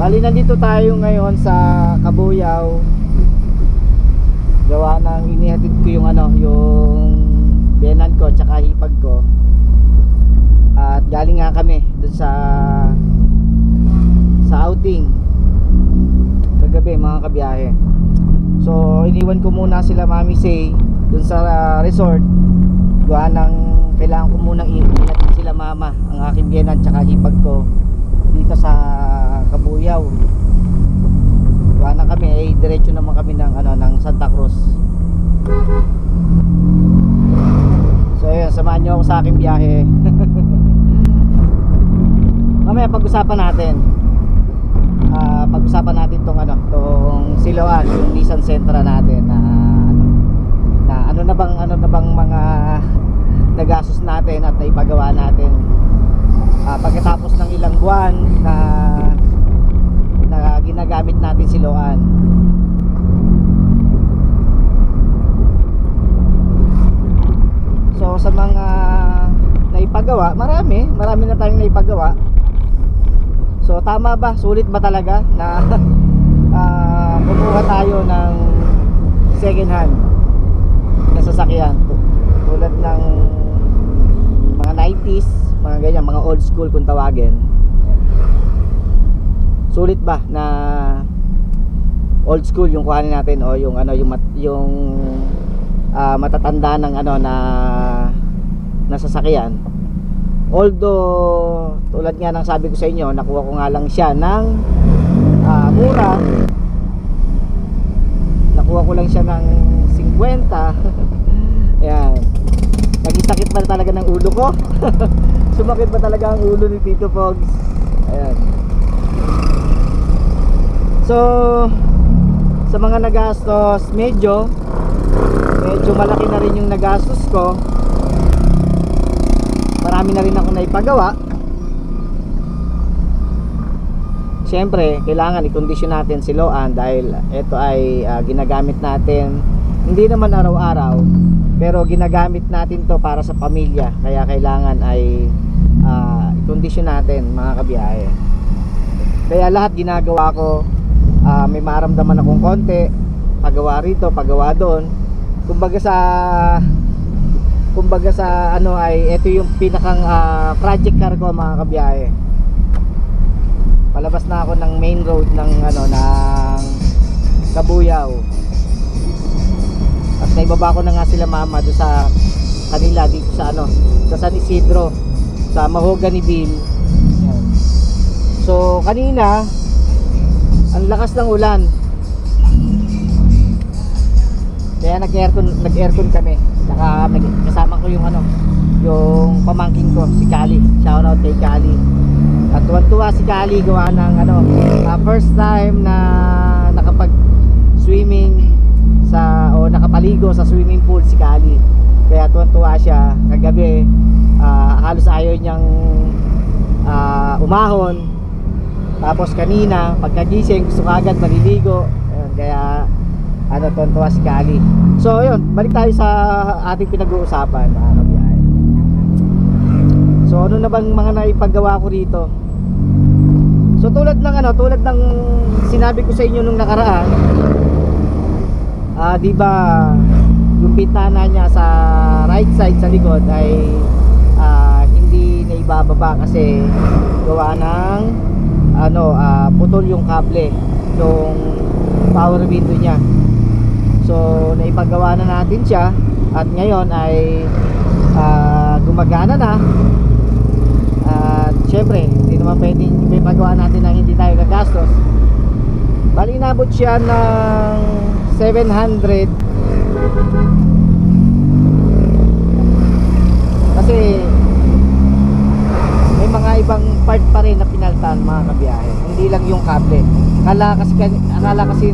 Bali, nandito tayo ngayon sa Kabuyaw. Gawa ng inihatid ko yung yung benan ko tsaka hipag ko. At galing nga kami dun sa outing kagabi, mga kabiyahe. So iniwan ko muna sila Mami Say dun sa resort. Gawa ng kailangan ko munang ihatid sila mama, ang aking benan tsaka hipag ko dito sa Kabuyaw. Gawa na kami ay diretso naman kami ng Santa Cruz. So ayun, samahan nyo ako sa aking biyahe. Mamaya pag-usapan natin. Pag-usapan natin tong Siloan, yung Nissan Sentra natin na ano na bang mga nagastos natin at naipagawa natin pagkatapos ng ilang buwan na ginagamit natin Siloan. So sa mga naipagawa, marami na tayong naipagawa. So tama ba? Sulit ba talaga na kumuha tayo ng second hand na sasakyan tulad ng mga 90s, mga ganyan, mga old school kung tawagin? Sulit ba na old school yung kuhanin natin o yung matatanda ng na sasakyan? Although tulad nga ng sabi ko sa inyo, nakuha ko nga lang siya ng mura. Nakuha ko lang siya ng 50. Ayan. Naging sakit ba talaga ng ulo ko? Sumakit ba talaga ang ulo ni Tito Pogs? Ayan. So sa mga nagastos, medyo malaki na rin yung nagastos ko. Marami na rin ako naipagawa. Siyempre, kailangan i-condition natin Siloan dahil ito ay ginagamit natin, hindi naman araw-araw, pero ginagamit natin to para sa pamilya. Kaya kailangan ay i-condition natin, mga kabiyahe. Kaya lahat ginagawa ko, may maramdaman akong konti, pagawa rito, pagawa doon. Kumbaga sa ay ito yung pinakang project car ko, mga kabiyahe. Palabas na ako ng main road ng Kabuyaw. At naibaba ko na nga sila mama doon sa kanila dito sa sa San Isidro, sa Mahogany Bill. Ayan. So kanina ang lakas ng ulan, kaya nag-aircon kami. Saka kasama ko yung pamangkin ko, si Kali. Shout out kay Kali. At tuwan-tuwa si Kali, gawa ng first time na nakapag-swimming nakapaligo sa swimming pool si Kali. Kaya tuwan-tuwa siya. Kagabi halos ayaw niyang umahon. Tapos kanina pagkagising gusto kagad maliligo. Ayun, kaya tuwan-tuwa si Kali. So ayun, balik tayo sa ating pinag-uusapan, mga kabiyahe. So ano na bang mga naipagawa ko rito? So tulad ng sinabi ko sa inyo nung nakaraan, di ba yung pintana niya sa right side sa likod ay hindi na ibababa kasi gawa ng putol yung kable yung power window niya. So naipagawa na natin siya at ngayon ay gumagana na. At syempre hindi naman pwedeng ipagawa natin na hindi tayo gagastos. Bali inabot siya ng 700 kasi may mga ibang part pa rin na pinaltan, mga kabiyahe. Hindi lang yung kable. Akala kasi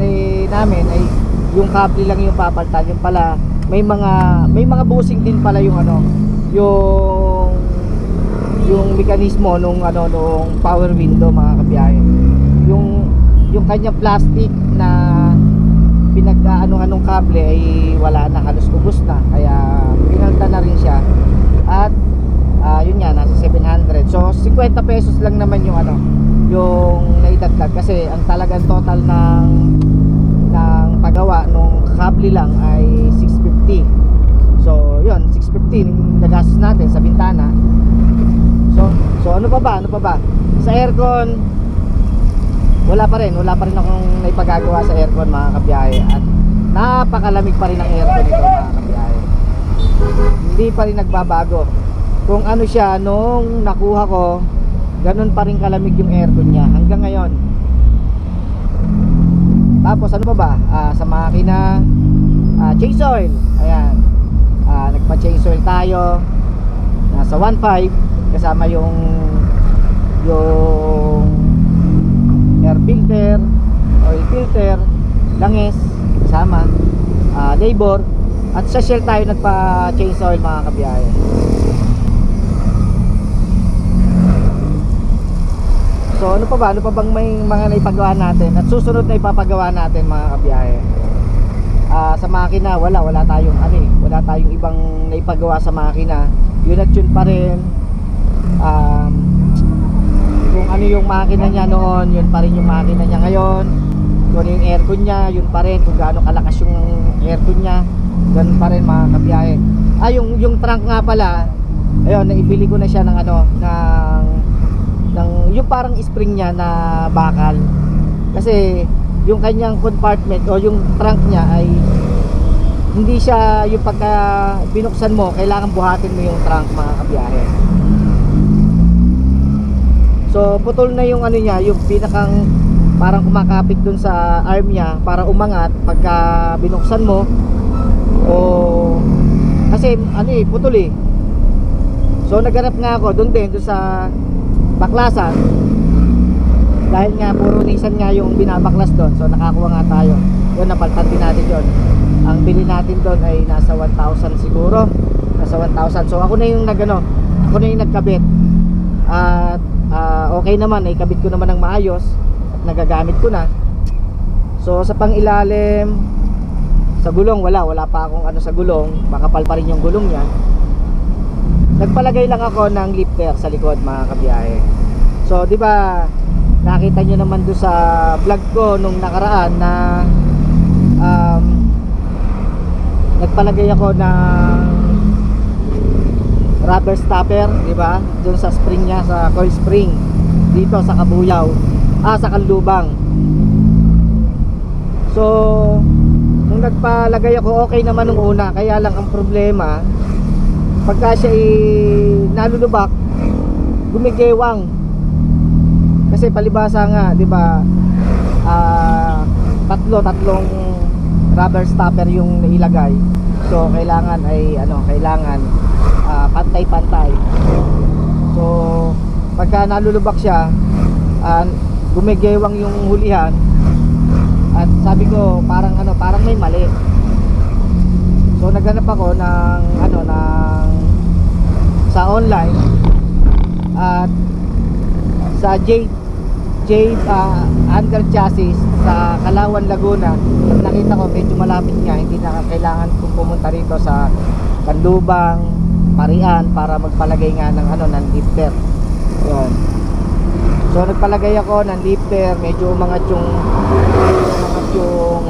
namin ay yung kable lang yung papaltan. Yung pala may mga busing din pala yung yung mekanismo nung power window, mga kabiyahe. Yung kanyang plastic na pinag-aanuhan ng kable ay wala na, halos ubos na. Kaya pinalta na rin siya. At yun nga, nasa 700. So 50 pesos lang naman yung yung naidagdag kasi ang talagang total ng paggawa nung kable lang ay 650. So yun, 650 yung nagastos natin sa bintana. So ano pa ba? Sa aircon wala pa rin akong naipagagawa sa aircon mga kabiyahe, at napakalamig pa rin ang aircon nito mga kabiyahe. Hindi pa rin nagbabago. Kung ano siya nung nakuha ko, ganun pa rin kalamig yung aircon niya hanggang ngayon. Tapos ano pa ba? Sa makina, change oil. Ayan, nagpa-change oil tayo. Nasa 1.5 kasama yung air filter, oil filter, langis, kasama labor, at sa Shell tayo nagpa-change oil mga kabiyahe. So ano pa bang may mga naipagawa natin at susunod na ipapagawa natin mga kabiyahe? Sa makina wala tayong ibang naipagawa sa makina. Yun at yun pa rin. Kung ano yung makina niya noon, yun pa rin yung makina niya ngayon. Kung ano yung aircon niya, yun pa rin. Kung gaano kalakas yung aircon niya, ganun pa rin mga kabiyahe. Yung trunk nga pala, ayun, naibili ko na siya ng yung parang spring niya na bakal. Kasi yung kanyang compartment o yung trunk niya ay hindi siya yung pagka binuksan mo, kailangan buhatin mo yung trunk mga kabiyahe. So putol na yung ano niya, yung pinakang parang kumakapit dun sa arm niya para umangat pagka binuksan mo. O kasi putol eh. So naghanap nga ako doon sa baklasan, dahil nga puro Nissan nga yung binabaklas doon. So nakakuha nga tayo yun, napaltan din natin yun. Ang bili natin doon ay nasa 1,000 siguro, nasa 1,000. So ako na yung nagkabit. At okay naman, ikabit ko naman ng maayos at nagagamit ko na. So sa pangilalim, sa gulong wala pa akong sa gulong, makapal pa rin yung gulong niya. Nagpalagay lang ako ng lifter sa likod mga kabiyahe. So di ba nakita nyo naman doon sa vlog ko nung nakaraan na nagpalagay ako ng rubber stopper, di ba? Doon sa spring niya, sa coil spring dito sa kabuyaw, sa kanlubang. So nung nagpalagay ako, okay naman nung una. Kaya lang ang problema, pagka siya nalulubak, gumigewang. Kasi palibasa nga, di ba, tatlong rubber stopper yung nailagay. So kailangan pantay-pantay. So pagka nalulubak siya, gumigewang yung hulihan. At sabi ko parang may mali. So naghanap ako sa online at sa Jade under chassis sa Kalawan, Laguna. Nakita ko medyo malapit nga, hindi na kailangan kong pumunta rito sa Kanlubang, Parian para magpalagay nga ng lifter. Yun. So nagpalagay ako ng lifter, medyo umangat yung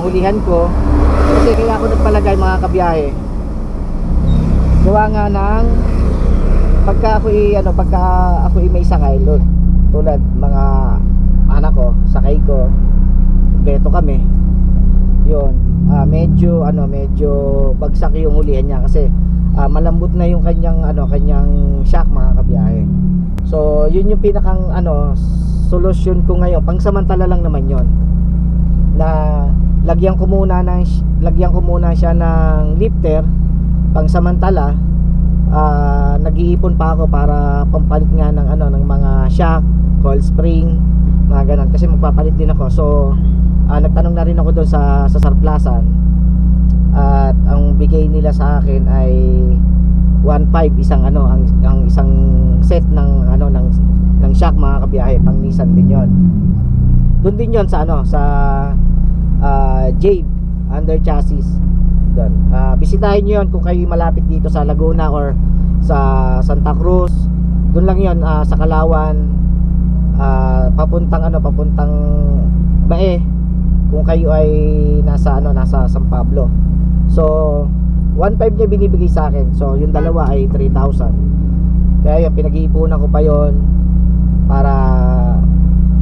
hulihan ko. Kasi kaya ako nagpalagay mga kabiyahe, gawa nga ng pagka ako may sakay, tulad mga anak ko, sakay ko, kumpleto kami. Yun, medyo bagsak yung hulihan niya kasi malambot na yung kanyang shock mga kabiyahe. So yun yung pinakang solusyon ko ngayon, pangsamantala lang naman yon, na lagyan ko muna siya ng lifter pangsamantala. Nag-iipon pa ako para pampalit nga ng mga shock, coil spring, mga ganun, kasi magpapalit din ako. So nagtanong na rin ako doon sa surplusan, at ang bigay nila sa akin ay 1.5 ang isang set ng shock mga kabiyahe, pang Nissan din yon. Doon din yon sa Jade under chassis doon. Bisitahin nyo yun kung kayo malapit dito sa Laguna or sa Santa Cruz. Doon lang yon, sa Kalawan, papuntang Bae kung kayo ay nasa San Pablo. So 1.5 niya binibigay sa akin. So yung dalawa ay 3,000. Kaya yung pinag-iipunan ko pa yon para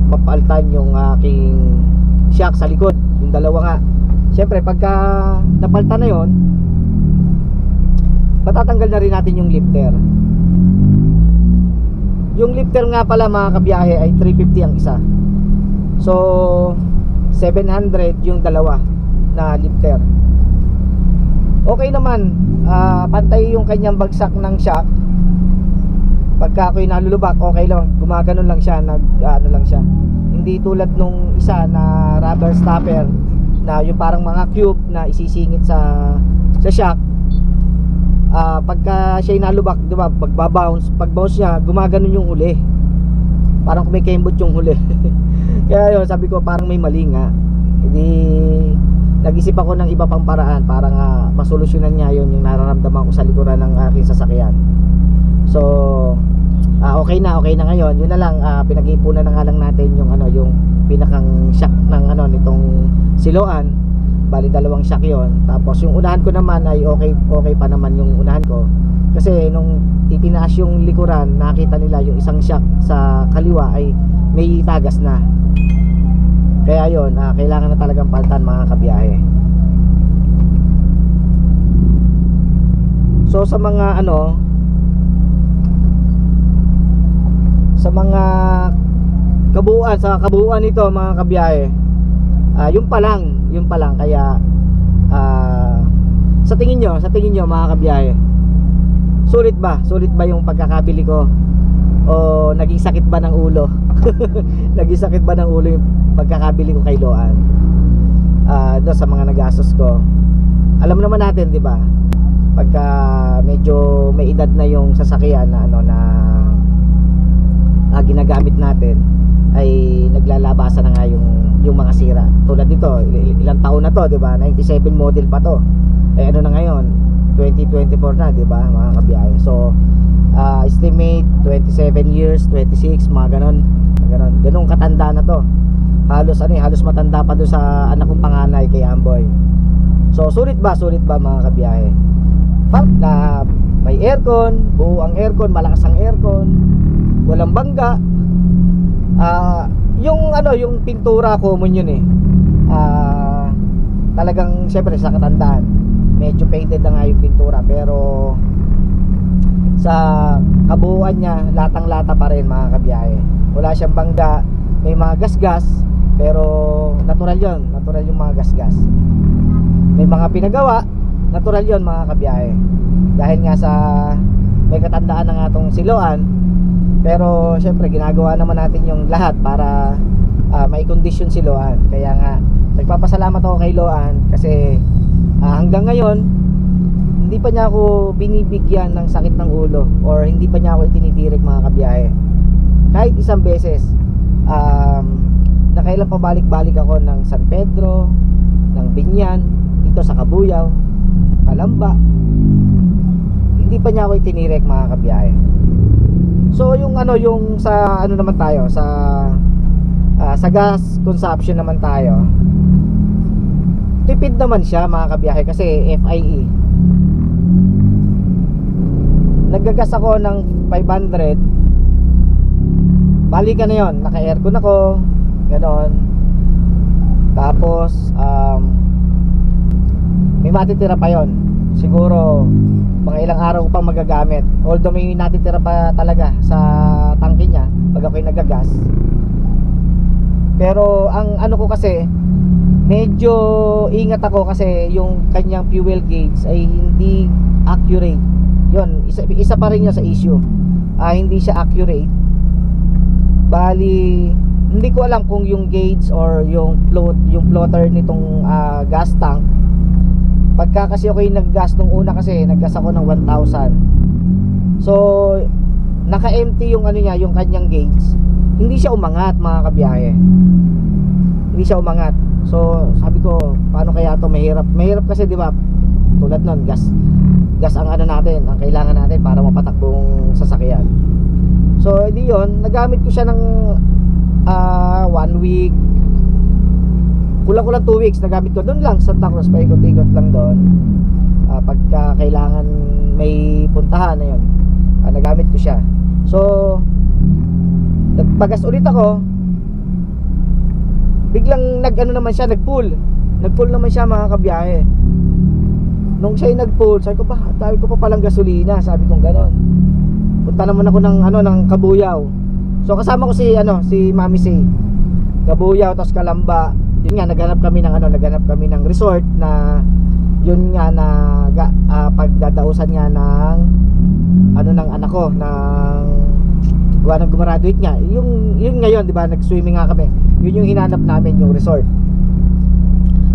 mapalitan yung aking shock sa likod, yung dalawa nga. Siyempre pagka napalitan na yon, matatanggal na rin natin yung lifter. Yung lifter nga pala mga kabiyahe ay 350 ang isa. So 700 yung dalawa na lifter. Okay naman, pantay yung kanyang bagsak ng shock. Pagka ako'y nalulubak, okay lang, gumaganon lang siya, ano lang siya. Hindi tulad nung isa na rubber stopper na yung parang mga cube na isisingit sa shock. Pagka siya'y nalubak, di ba, pag bounce niya, gumaganon yung huli. Parang kumikembot yung huli. Kaya yun, sabi ko parang may mali nga. Hindi, nag-isip ako ng iba pang paraan para nga masolusyonan niya yun yung nararamdaman ko sa likuran ng aking sasakyan. So okay na ngayon. Yun na lang, pinag-iipunan na nga lang natin yung yung pinakang shock ng nitong siloan. Bali dalawang shock yon. Tapos yung unahan ko naman ay okay pa naman yung unahan ko. Kasi nung itinaas yung likuran, nakita nila yung isang shock sa kaliwa ay may tagas na. Kaya yon, kailangan na talagang palitan mga kabiyahe. So sa mga sa mga kabuuan nito mga kabiyahe, yun pa lang kaya sa tingin nyo mga kabiyahe, sulit ba yung pagkakabili ko o naging sakit ba ng ulo? Naging sakit ba ng ulo yung pagkakabili ko kay Loan doon sa mga nagastos ko? Alam naman natin, di ba, pagka medyo may edad na yung sasakyan na ginagamit natin, ay naglalabasan na nga yung mga sira. Tulad nito, ilang taon na to, di ba? 97 model pa to. Na ngayon, 2024 na, di ba, mga kabiyahe. So estimate 27 years, 26, mga ganun katanda na to. Halos matanda pa doon sa anak kong panganay kay Amboy. So sulit ba mga kabiyahe? Na may aircon, buo ang aircon, malakas ang aircon, walang bangga. Yung pintura common yun talagang syempre sa katandaan medyo painted na nga yung pintura, pero sa kabuuan niya latang lata pa rin mga kabiyahe. Wala siyang bangga, may mga gasgas, pero natural yung mga gasgas. May mga pinagawa, natural yun mga kabiyahe, dahil nga sa may katandaan na nga tong siloan. Pero syempre ginagawa naman natin yung lahat para may condition si Loan. Kaya nga nagpapasalamat ako kay Loan kasi hanggang ngayon hindi pa niya ako binibigyan ng sakit ng ulo or hindi pa niya ako itinitirik mga kabiyahe. Kahit isang beses. Nakailan pa balik-balik ako ng San Pedro, ng Binyan, dito sa Kabuyaw, Kalamba, hindi pa niya ako itinirik mga kabiyahe. So yung sa naman tayo sa gas consumption naman tayo, tipid naman siya mga kabiyahe kasi FIE. Naggagas ako ng 500, balikan na yon, naka-aircon ako, ganon. Tapos may matitira pa yon, siguro mga ilang araw ko pang magagamit. Although may natitira pa talaga sa tangke niya pag ako'y nagagas. Pero ang ko kasi, medyo ingat ako kasi yung kanyang fuel gauge ay hindi accurate. Yun, isa pa rin yun sa issue. Hindi siya accurate. Bali, hindi ko alam kung yung gauge or yung floater nitong gas tank. Pagka kasi ako yung naggas nung una, kasi naggas ako ng 1,000. So naka-empty yung niya, yung kanyang gauge. Hindi siya umangat mga kabiyahe. Hindi siya umangat. So sabi ko, paano kaya to? Mahirap kasi, di ba? Tulad nun, gas ang natin, ang kailangan natin para mapatakbo ang sasakyan. So edi yun, nagamit ko siya ng week, kulang-kulang 2 weeks nagamit ko doon lang sa Santa Cruz, paikot-ikot lang doon. Pagka kailangan may puntahan na yun, nagamit ko siya. So nagpagas ulit ako, biglang nag-ano naman siya, nag-full naman siya mga kabiyahe. Nung siya'y nag-full, sabi ko ba, dami ko pa palang gasolina, sabi kong ganon. Punta naman ako ng ng Kabuyaw. So kasama ko si Mami C. Kabuyaw tapos Kalamba. Yun nga, naghanap kami ng resort na yun nga na pagdadausan nga ng ng anak ko, ng gawa ng gumraduate nga. Yun ngayon, 'di ba? Nag-swimming nga kami. Yun yung hinanap namin, yung resort.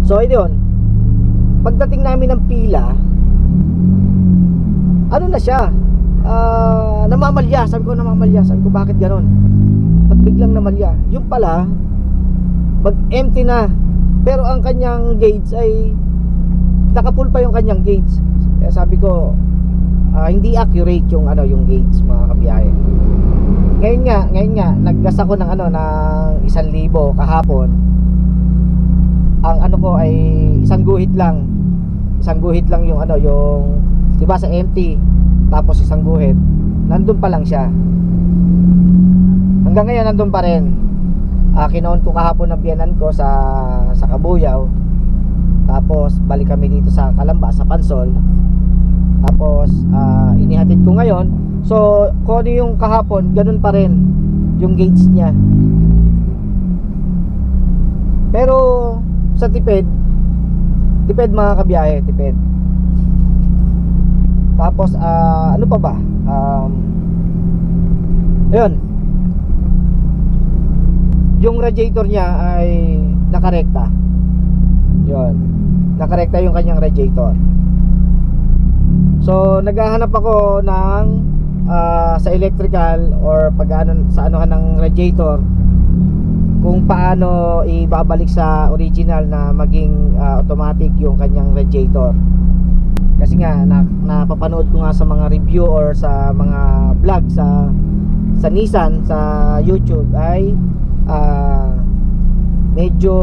So ayun, pagdating namin ng pila, na siya, namamalya. Sabi ko bakit ganon? Pag biglang namalya, yung pala mag-empty na, pero ang kanyang gauge ay naka-full pa yung kanyang gauge. Kaya sabi ko, hindi accurate yung gauge mga kabiyahe. Ngayon nga naggas ako ng ng 1,000 kahapon. Ang ko ay isang guhit lang yung yung 'di ba sa empty, tapos isang guhit, nandun pa lang siya. Hanggang ngayon nandun pa rin. Kinaon ko kahapon ng biyanan ko sa Kabuyaw. Tapos balik kami dito sa Kalamba, sa Pansol. Tapos inihatid ko ngayon. So kung ano yung kahapon, ganun pa rin yung gauge niya. Pero sa tipid mga kabiyahe, tipid. Tapos ano pa ba? Ayun, yung radiator niya ay nakarekta. Yun, nakarekta yung kanyang radiator. So naghahanap ako ng sa electrical or sa anuhan ng radiator, kung paano ibabalik sa original na maging automatic yung kanyang radiator. Kasi nga napapanood ko nga sa mga review or sa mga vlog sa Nissan sa YouTube ay medyo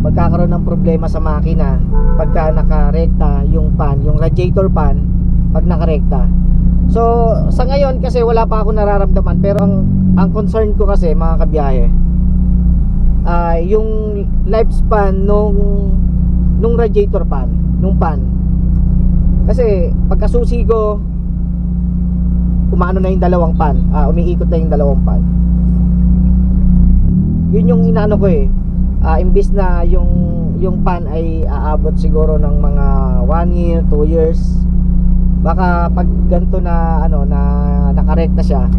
magkakaroon ng problema sa makina pagka nakarekta yung radiator pan pag nakarekta. So sa ngayon kasi wala pa ako nararamdaman, pero ang concern ko kasi mga kabiyahe, yung lifespan nung radiator pan, nung pan. Kasi pagkasusi ko, umano na yung dalawang pan, umiikot na yung dalawang pan. Yun yung inaano ko imbis na yung pan ay aabot siguro ng mga 1 year, 2 years, baka pag ganito na na nakarekta siya,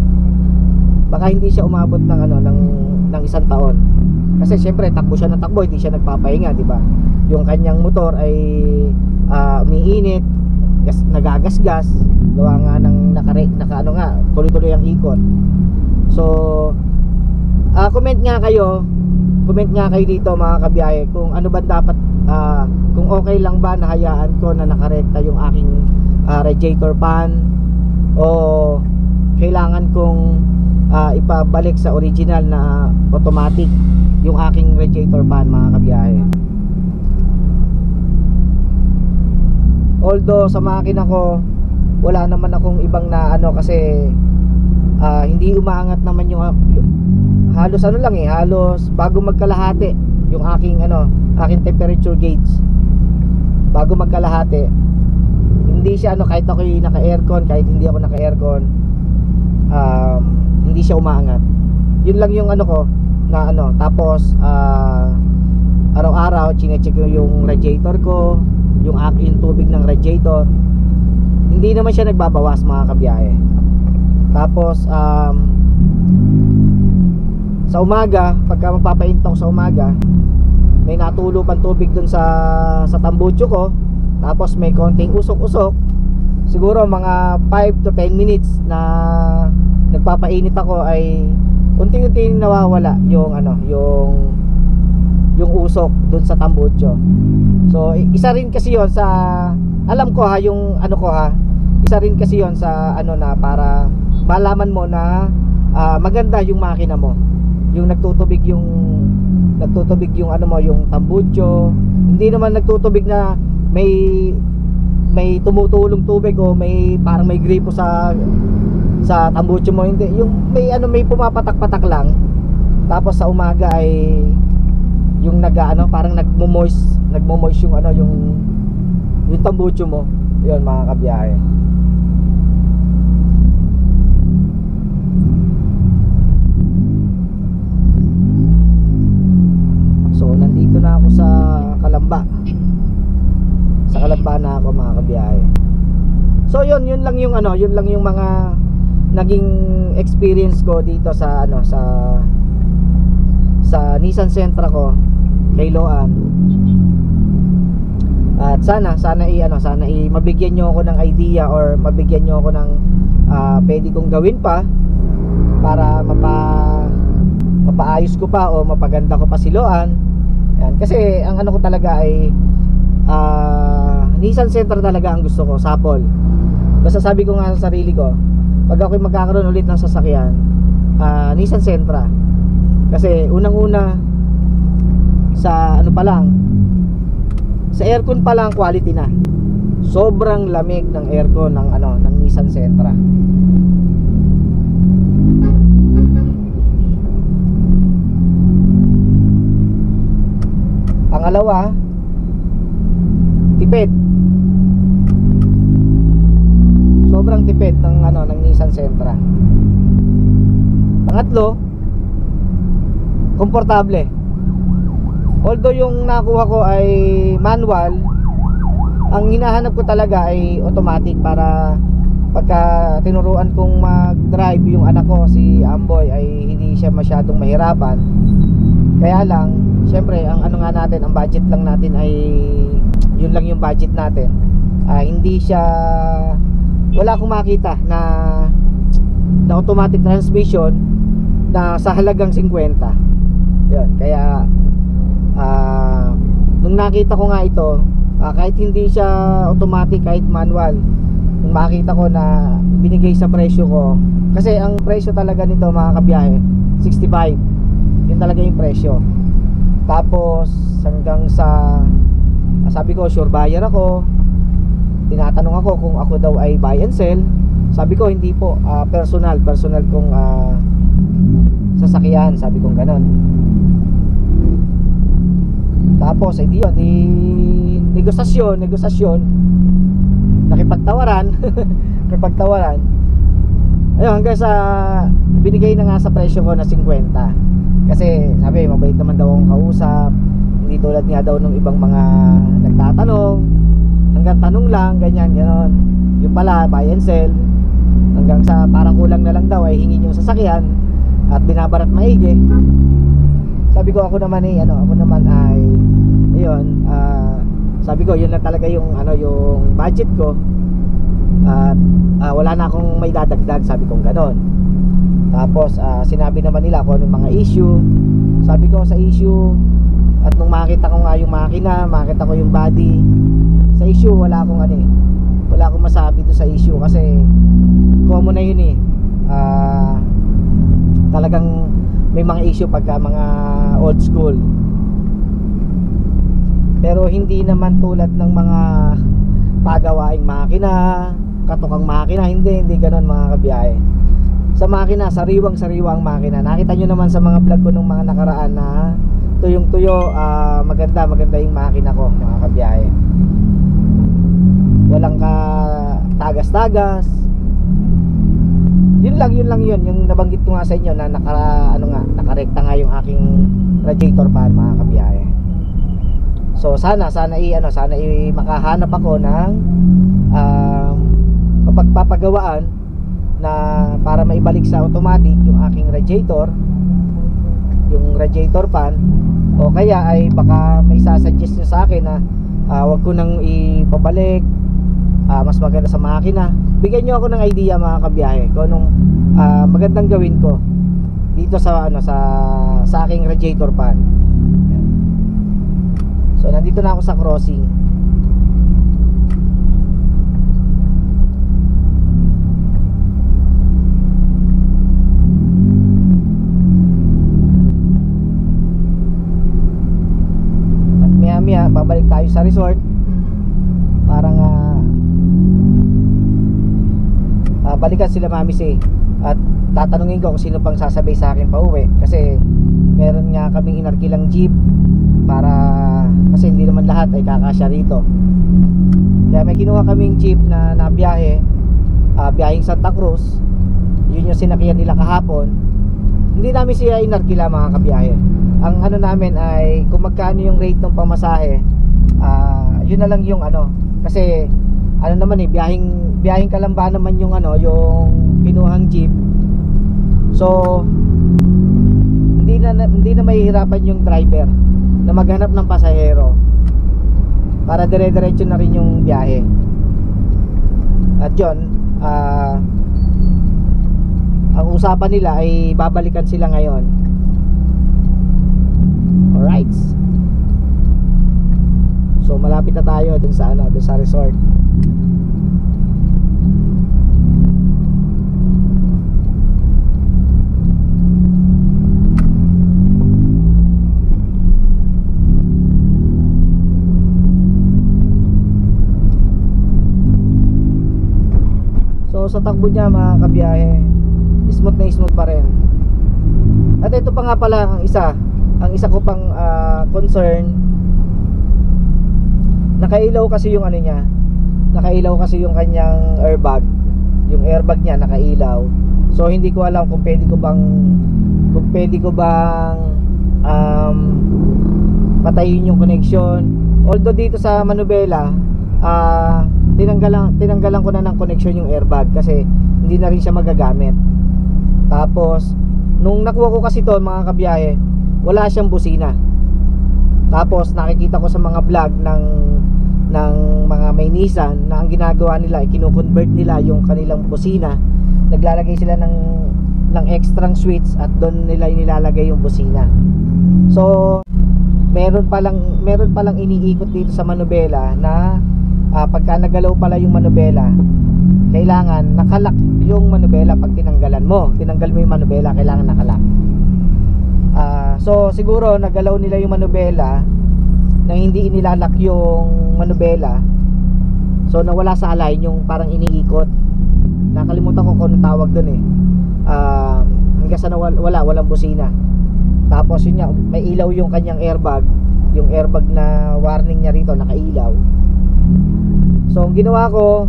baka hindi siya umabot ng 1 taon. Kasi syempre takbo siya ng takbo, hindi siya nagpapahinga, di ba? Yung kanyang motor ay umiinit, nagagasgas, gawa nga ng tuloy-tuloy ang ikot. So comment nga kayo dito mga kabiyahe, kung ano ba dapat, kung okay lang ba na hayaan ko na nakarekta yung aking radiator pan, o kailangan kong ipabalik sa original na automatic yung aking radiator pan mga kabiyahe. Although sa makina ko wala naman akong ibang na kasi hindi umaangat naman yung halos halos bago magkalahati yung aking aking temperature gauge. Bago magkalahati, hindi siya kahit ako'y naka-aircon, kahit hindi ako naka-aircon, hindi siya umaangat. Yun lang yung ko na tapos araw-araw chine-check yung radiator ko, yung tubig ng radiator. Hindi naman siya nagbabawas mga kabiyahe. Tapos sa umaga, pagka magpapaintok sa umaga, may natulo pang tubig dun sa tambucho ko. Tapos may konting usok-usok, siguro mga 5 to 10 minutes na nagpapainit ako, ay unti-unti nawawala yung yung usok dun sa tambucho. So isa rin kasi yon sa alam ko yung isa rin kasi yon sa na para malaman mo na maganda yung makina mo. yung nagtutubig yung ano mo, yung tambucho. Hindi naman nagtutubig na may tumutulong tubig o may parang may gripo sa tambucho mo. Hindi, yung may pumapatak-patak lang. Tapos sa umaga ay yung parang nagmo-moist yung yung tambucho mo. Yun mga kabiyahe. So nandito na ako sa Kalamba. Sa Kalamba na ako mga kabiyahe. So yun lang yung yun lang yung mga naging experience ko dito sa sa Nissan Sentra ko kay Loan. At sana mabigyan nyo ako ng idea or mabigyan nyo ako ng pwede kong gawin pa para mapaayos ko pa o mapaganda ko pa si Loan. Yan. Kasi ang ko talaga ay Nissan Sentra talaga ang gusto ko, sapol. Basta sabi ko nga sa sarili ko, pag ako'y magkakaroon ulit ng sasakyan, Nissan Sentra. Kasi unang-una sa pa lang, sa aircon pa lang quality na. Sobrang lamig ng aircon ng Nissan Sentra. Pangalawa, tipid. Sobrang tipid ng Nissan Sentra. Pangatlo, komportable. Although yung nakuha ko ay manual, ang hinahanap ko talaga ay automatic para pagka tinuruan kong mag-drive yung anak ko, si Amboy, ay hindi siya masyadong mahirapan. Kaya lang, syempre, ang nga natin, ang budget lang natin ay yun lang yung budget natin. Hindi siya, wala akong makita na automatic transmission na sa halagang 50. Yun, kaya nung nakita ko nga ito, kahit hindi siya automatic, kahit manual, nung makita ko na binigay sa presyo ko, kasi ang presyo talaga nito mga kabiyahe 65, yun talaga yung presyo. Tapos hanggang sa sabi ko sure buyer ako, tinatanong ako kung ako daw ay buy and sell. Sabi ko hindi po, personal kong sasakyan, sabi kong ganon. Tapos di negosasyon, nakipagtawaran nakipagtawaran. Ayun, hanggang sa binigay na nga sa presyo ko na 50. Kasi sabi, mabait naman daw akong kausap, hindi tulad nga daw ng ibang mga nagtatanong, hanggang tanong lang, ganyan, ganon. Yung pala, buy and sell, hanggang sa parang kulang na lang daw ay hingin yung sasakyan at binabarat maigi. Sabi ko ako naman ay ayun, sabi ko yun lang talaga yung yung budget ko. At wala na akong may dadagdag, sabi kong ganon. Tapos sinabi naman nila kung anong mga issue. Sabi ko sa issue, at nung makita ko nga yung makina, makita ko yung body, sa issue wala akong wala akong masabi doon sa issue. Kasi common na yun talagang may mga issue pagka mga old school. Pero hindi naman tulad ng mga pagawaing makina, katukang makina, hindi ganon mga kabiyahe. Sa makina, sariwang-sariwa ang makina. Nakita nyo naman sa mga vlog ko nung mga nakaraan na tuyong-tuyo, maganda yung makina ko mga kabiyahe. Walang ka tagas-tagas. Yun lang yung nabanggit ko nga sa inyo na nakarekta nga yung aking radiator fan mga kabiyahe. So sana makahanap ako ng mapagpapagawaan na para maibalik sa automatic yung aking radiator, yung radiator fan, o kaya ay baka may sasuggest nyo sa akin na wag ko nang ipabalik, mas maganda sa makina. Bigyan nyo ako ng idea mga kabiyahe kung anong magandang gawin ko dito sa aking radiator fan. So nandito na ako sa crossing. babalik tayo sa resort para nga balikan sila Mami C. At tatanungin ko kung sino pang sasabay sa akin pauwi, kasi meron nga kaming inarkilang jeep para, kasi hindi naman lahat ay kakasya rito. Kaya may kinuha kaming jeep na nabiyahe, biyaheng Santa Cruz. Yun yung sinakyan nila kahapon. Hindi namin siya inarkila mga kabiyahe. Ang ano namin ay kung magkano yung rate ng pamasahe, yun na lang yung ano, kasi ano naman biyaheng Kalamba naman yung ano, yung kinuhang jeep. So hindi na mahihirapan yung driver na maghanap ng pasahero para dire-diretso na rin yung biyahe. At yun, ang usapan nila ay babalikan sila ngayon. Alright, so malapit na tayo dun sa ano, dun sa resort. So sa takbo niya mga kabiyahe, smooth na smooth pa rin. At ito pa nga pala ang isa ko pang concern. Nakailaw kasi yung ano niya, nakailaw kasi yung kanyang airbag. Yung airbag niya nakailaw. So hindi ko alam kung pwede ko bang patayin yung connection. Although dito sa Manubela, tinanggalan ko na ng connection yung airbag kasi hindi na rin siya magagamit. Tapos nung nakuha ko kasi to mga kabiyahe, wala siyang busina. Tapos nakikita ko sa mga vlog ng mga may Nissan na ang ginagawa nila ay kino-convert nila yung kanilang busina. Naglalagay sila ng extra switch at doon nila nilalagay yung busina. So meron palang iniikot dito sa Manubela na pagka nagalaw pala yung Manubela, kailangan nakalock yung Manubela. Pag tinanggal mo yung Manubela, kailangan nakalock. So siguro nagalaw nila yung Manubela nang hindi inilalak yung Manubela, so nawala sa align yung parang iniikot. Nakalimutan ko kung tawag dun hanggang sa walang busina. Tapos yun nga, may ilaw yung kanyang airbag, yung airbag na warning niya rito nakailaw. So ang ginawa ko,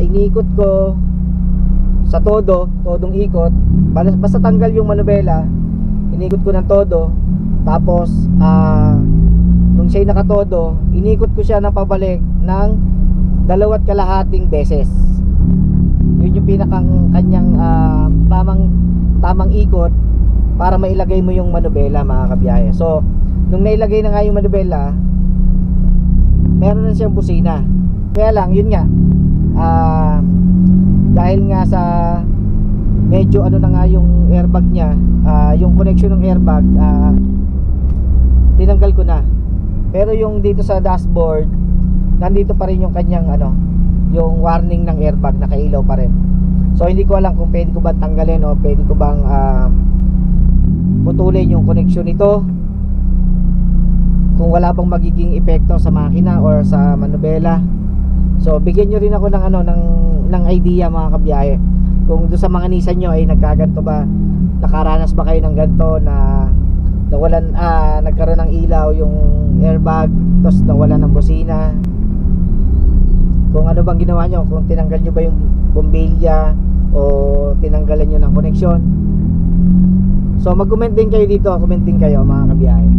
iniikot ko sa todong ikot, basta tanggal yung Manubela, inikot ko ng todo. Tapos nung siya'y nakatodo, inikot ko siya ng pabalik ng 2.5 beses. Yun yung pinakang kanyang tamang ikot para mailagay mo yung Manubela mga kabiyahe. So nung nailagay na nga yung Manubela, meron na siyang busina. Kaya lang yun nga, dahil nga sa medyo ano na nga yung airbag niya, yung connection ng airbag, tinanggal ko na. Pero yung dito sa dashboard, nandito pa rin yung kanyang ano, yung warning ng airbag, nakailaw pa rin. So hindi ko alam kung pwede ko bang tanggalin o pwede ko bang putulin yung connection nito, kung wala bang magiging epekto sa makina or sa Manubela. So bigyan nyo rin ako ng ano, ng idea mga kabiyahe, kung doon sa mga Nissan nyo ay nagkaganto ba, nakaranas ba kayo ng ganto na nawalan, nagkaroon ng ilaw yung airbag, tapos nawalan ng busina. Kung ano bang ginawa nyo, kung tinanggal nyo ba yung bombilya o tinanggalan nyo ng connection. So mag-comment din kayo dito, comment din kayo mga kabiyahe.